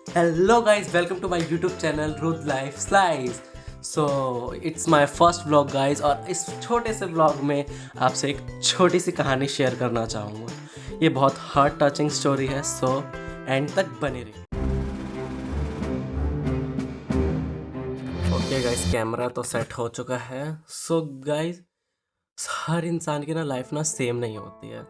Hello guys, welcome to my YouTube channel Ruth Life Slice. So it's my first vlog guys और इस छोटे से vlog में आपसे एक छोटी सी कहानी शेयर करना चाहूँगा। ये बहुत हार्ट टचिंग स्टोरी है, सो एंड तक बने रहिए। ओके गाइस, कैमरा तो सेट हो चुका है। सो गाइस, हर इंसान की ना लाइफ ना सेम नहीं होती है।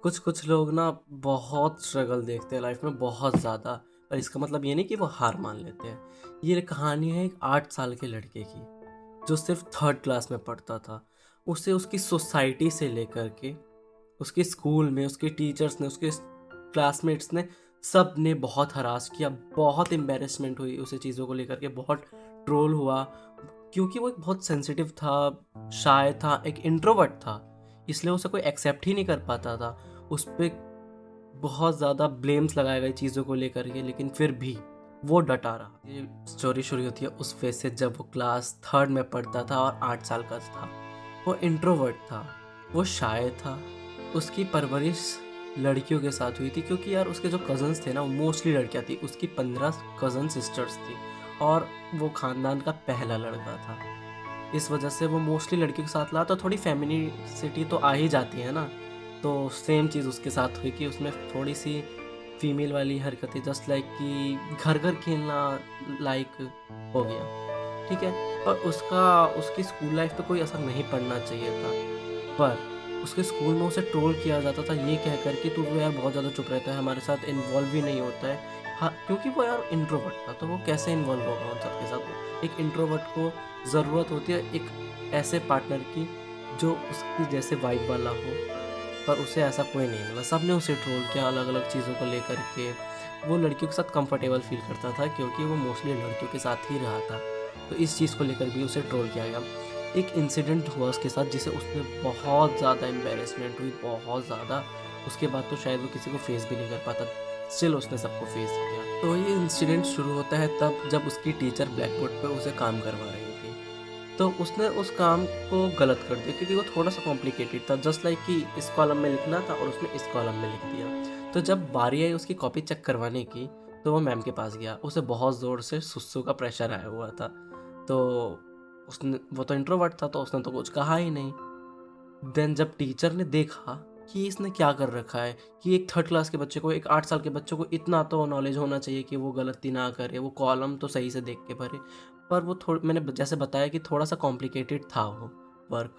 कुछ लोग ना बहुत स्ट्रगल देखते हैं लाइफ में, बहुत ज़्यादा। पर इसका मतलब ये नहीं कि वो हार मान लेते हैं। ये कहानी है एक 8 साल के लड़के की, जो सिर्फ थर्ड क्लास में पढ़ता था। उसे उसकी सोसाइटी से लेकर के उसके स्कूल में उसके टीचर्स ने, उसके क्लासमेट्स ने, सब ने बहुत हरास किया। बहुत एम्बेरसमेंट हुई उसे चीज़ों को लेकर के, बहुत ट्रोल हुआ, क्योंकि वो एक बहुत सेंसिटिव था, शाय था, एक इंट्रोवर्ट था। इसलिए उसे कोई एक्सेप्ट ही नहीं कर पाता था। उस पर बहुत ज़्यादा ब्लेम्स लगाए गए चीज़ों को लेकर के, लेकिन फिर भी वो डटा रहा। ये स्टोरी शुरू होती है उस फेज से जब वो क्लास थर्ड में पढ़ता था और 8 साल का था। वो इंट्रोवर्ट था, वो शाय था। उसकी परवरिश लड़कियों के साथ हुई थी, क्योंकि यार उसके जो कज़न्स थे ना, वो मोस्टली लड़कियाँ थी। उसकी 15 कज़न सिस्टर्स थी और वो ख़ानदान का पहला लड़का था। इस वजह से वो मोस्टली लड़कियों के साथ रहा, तो थोड़ी फेमिनिसिटी तो आ ही जाती है ना। तो सेम चीज़ उसके साथ हुई कि उसमें थोड़ी सी फीमेल वाली हरकतें, जस्ट लाइक कि घर घर खेलना लाइक हो गया, ठीक है। पर उसका उसकी स्कूल लाइफ पे कोई असर नहीं पड़ना चाहिए था। पर उसके स्कूल में उसे ट्रोल किया जाता था ये कह कर कि तू तो यार बहुत ज़्यादा चुप रहता है, हमारे साथ इन्वॉल्व भी नहीं होता है। हाँ, क्योंकि वो यार इंट्रोवर्ट था, तो वो कैसे इन्वॉल्व होगा उन सबके साथ। एक इंट्रोवर्ट को ज़रूरत होती है एक ऐसे पार्टनर की जो उसकी जैसे वाइब वाला हो, पर उसे ऐसा कोई नहीं मिला। सब ने उसे ट्रोल किया अलग अलग चीज़ों को लेकर के। वो लड़कियों के साथ कंफर्टेबल फील करता था, क्योंकि वो मोस्टली लड़कियों के साथ ही रहा था। तो इस चीज़ को लेकर भी उसे ट्रोल किया गया। एक इंसिडेंट हुआ उसके साथ जिसे उसने बहुत ज़्यादा एम्बेरसमेंट हुई, बहुत ज़्यादा। उसके बाद तो शायद वो किसी को फेस भी नहीं कर पाता, स्टिल उसने सबको फेस किया। तो ये इंसिडेंट शुरू होता है तब जब उसकी टीचर ब्लैक बोर्ड पे उसे काम करवा रही थी। तो उसने उस काम को गलत कर दिया, क्योंकि वो थोड़ा सा कॉम्प्लिकेटेड था। जस्ट लाइक कि इस कॉलम में लिखना था और उसने इस कॉलम में लिख दिया। तो जब बारी आई उसकी कॉपी चेक करवाने की, तो वो मैम के पास गया। उसे बहुत ज़ोर से सुसु का प्रेशर आया हुआ था। तो उसने, वो तो इंट्रोवर्ट था, तो उसने तो कुछ कहा ही नहीं। देन जब टीचर ने देखा कि इसने क्या कर रखा है, कि एक थर्ड क्लास के बच्चे को, एक 8 साल के बच्चे को इतना तो नॉलेज होना चाहिए कि वो गलती ना करे, वो कॉलम तो सही से देख के भरे। पर वो मैंने जैसे बताया कि थोड़ा सा कॉम्प्लिकेटेड था वो वर्क।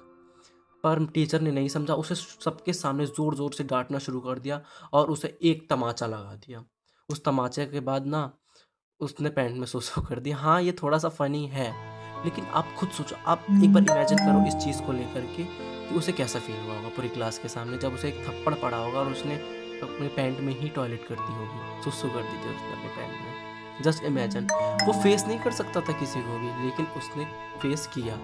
पर टीचर ने नहीं समझा, उसे सबके सामने ज़ोर ज़ोर से डांटना शुरू कर दिया और उसे एक तमाचा लगा दिया। उस तमाचे के बाद ना उसने पैंट में सुसु कर दिया। हाँ, ये थोड़ा सा फ़नी है, लेकिन आप खुद सोचो, आप एक बार इमेजिन करो इस चीज़ को लेकर के कि उसे कैसा फ़ील हुआ होगा पूरी क्लास के सामने, जब उसे एक थप्पड़ पड़ा होगा और उसने अपने पैंट में ही टॉयलेट कर दी होगी, सुसु कर दी थी उसने अपने पैंट में। Just imagine. वो फेस नहीं कर सकता था किसी को भी, लेकिन उसने फेस किया।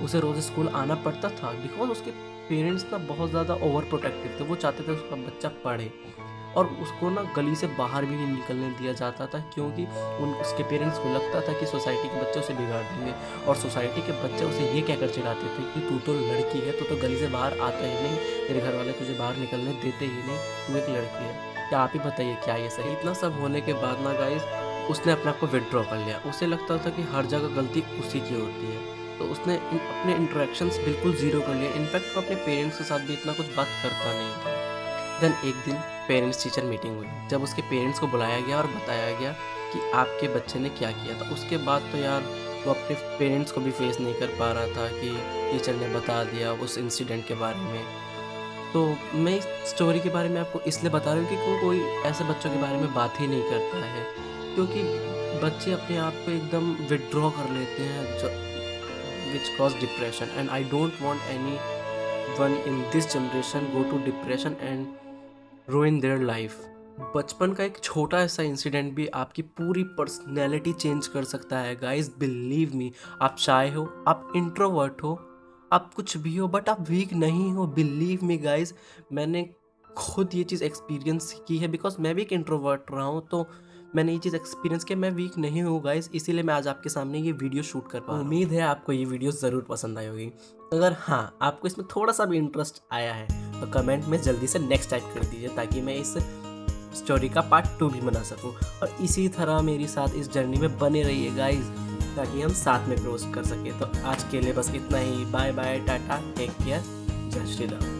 उसे रोज़ स्कूल आना पड़ता था, बिकॉज़ उसके पेरेंट्स ना बहुत ज़्यादा ओवर प्रोटेक्टिव थे। वो चाहते थे उसका बच्चा पढ़े, और उसको ना गली से बाहर भी नहीं निकलने दिया जाता था, क्योंकि उसके पेरेंट्स को लगता था कि सोसाइटी के बच्चे उसे बिगाड़ देंगे। और सोसाइटी के बच्चे उसे ये कहकर चिढ़ाते थे कि तू तो लड़की है, तू तो गली से बाहर आता ही नहीं, तेरे घर वाले तुझे बाहर निकलने देते ही नहीं, तू एक लड़की है। क्या आप ही बताइए, क्या ये सही? इतना सब होने के बाद ना गाइज, उसने अपने आप को विदड्रॉ कर लिया। उसे लगता था कि हर जगह गलती उसी की होती है। तो उसने अपने इंटरेक्शंस बिल्कुल ज़ीरो कर लिए। इनफैक्ट वो अपने पेरेंट्स के साथ भी इतना कुछ बात करता नहीं था। देन एक दिन पेरेंट्स टीचर मीटिंग हुई, जब उसके पेरेंट्स को बुलाया गया और बताया गया कि आपके बच्चे ने क्या किया था। उसके बाद तो यार वो अपने पेरेंट्स को भी फेस नहीं कर पा रहा था कि टीचर ने बता दिया उस इंसिडेंट के बारे में। तो मैं इस स्टोरी के बारे में आपको इसलिए बता रहा हूँ कि कोई ऐसे बच्चों के बारे में बात ही नहीं करता है, क्योंकि बच्चे अपने आप को एकदम विदड्रॉ कर लेते हैं, जो which cause depression. And I don't want any one in this generation go to depression and ruin their life। बचपन का एक छोटा ऐसा इंसिडेंट भी आपकी पूरी पर्सनैलिटी चेंज कर सकता है गाइस, बिलीव मी। आप शाय हो, आप इंट्रोवर्ट हो, आप कुछ भी हो, बट आप वीक नहीं हो, बिलीव मी गाइस। मैंने खुद ये चीज़ एक्सपीरियंस की है, बिकॉज मैं भी एक इंट्रोवर्ट रहा हूँ। तो मैंने ये चीज़ एक्सपीरियंस किया, मैं वीक नहीं हूँ गाइस, इसीलिए मैं आज आपके सामने ये वीडियो शूट कर पा रहा हूँ। उम्मीद है आपको ये वीडियो ज़रूर पसंद आई होगी। अगर हाँ, आपको इसमें थोड़ा सा भी इंटरेस्ट आया है, तो कमेंट में जल्दी से नेक्स्ट टाइप कर दीजिए, ताकि मैं इस स्टोरी का पार्ट 2 भी बना सकूं। और इसी तरह मेरी साथ इस जर्नी में बने रहिए गाइज, ताकि हम साथ में ग्रोथ कर सकें। तो आज के लिए बस इतना ही। Bye bye, tata, take care, जय श्री राम।